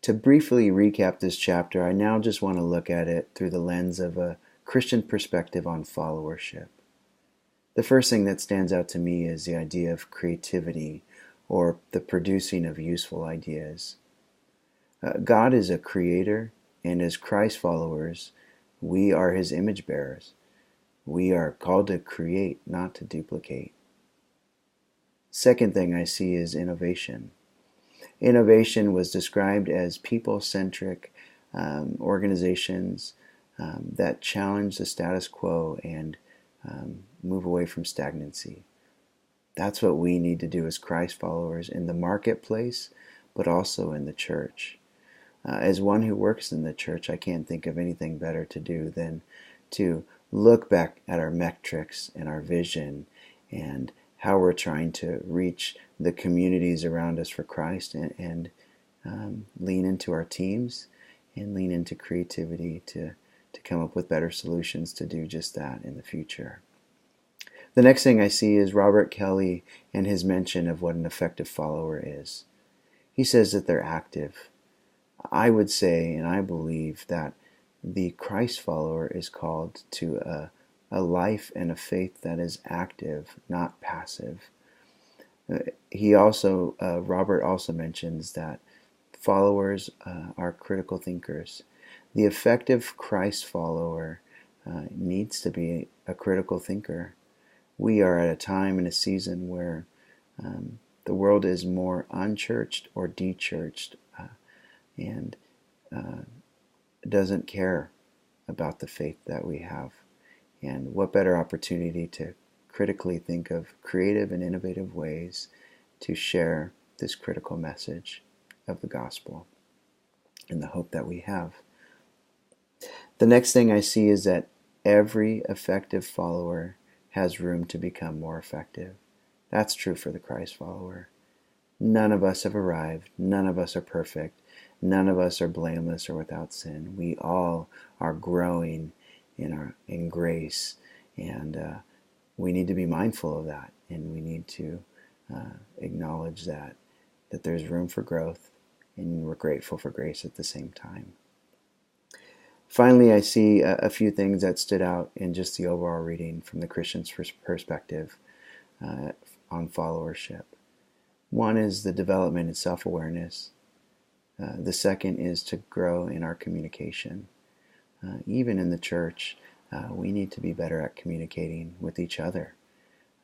To briefly recap this chapter, I now just want to look at it through the lens of a Christian perspective on followership. The first thing that stands out to me is the idea of creativity, or the producing of useful ideas. God is a creator, and as Christ followers, we are his image bearers. We are called to create, not to duplicate. Second thing I see is innovation. Innovation was described as people-centric organizations that challenge the status quo and move away from stagnancy. That's what we need to do as Christ followers in the marketplace, but also in the church. As one who works in the church, I can't think of anything better to do than to look back at our metrics and our vision and how we're trying to reach the communities around us for Christ, and lean into our teams and lean into creativity to come up with better solutions to do just that in the future. The next thing I see is Robert Kelly and his mention of what an effective follower is. He says that they're active. I would say, and I believe, that the Christ follower is called to a life and a faith that is active, not passive. Robert also mentions that followers are critical thinkers. The effective Christ follower needs to be a critical thinker. We are at a time and a season where the world is more unchurched or dechurched, and doesn't care about the faith that we have. And what better opportunity to critically think of creative and innovative ways to share this critical message of the gospel and the hope that we have. The next thing I see is that every effective follower has room to become more effective. That's true for the Christ follower. None of us have arrived. None of us are perfect. None of us are blameless or without sin. We all are growing in grace, and we need to be mindful of that, and we need to acknowledge that there's room for growth, and we're grateful for grace at the same time. Finally, I see a few things that stood out in just the overall reading from the Christian's perspective on followership. One is the development in self-awareness. The second is to grow in our communication. Even in the church, we need to be better at communicating with each other.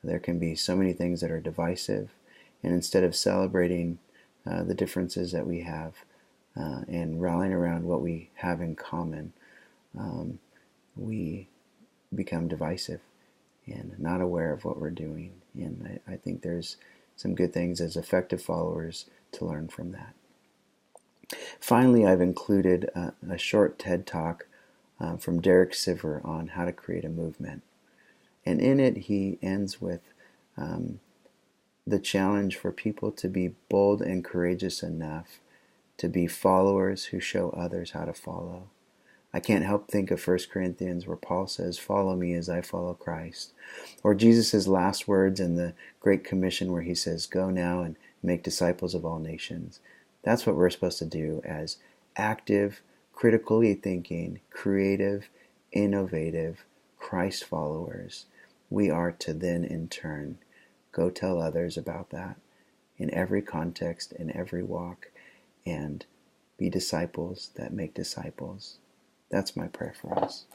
There can be so many things that are divisive, and instead of celebrating the differences that we have and rallying around what we have in common, we become divisive and not aware of what we're doing. And I think there's some good things as effective followers to learn from that. Finally, I've included a short TED Talk from Derek Sivers on how to create a movement. And in it, he ends with the challenge for people to be bold and courageous enough to be followers who show others how to follow. I can't help think of 1 Corinthians where Paul says, "Follow me as I follow Christ." Or Jesus' last words in the Great Commission where he says, "Go now and make disciples of all nations." That's what we're supposed to do as active, critically thinking, creative, innovative Christ followers. We are to then, in turn, go tell others about that in every context, in every walk, and be disciples that make disciples. That's my prayer for us.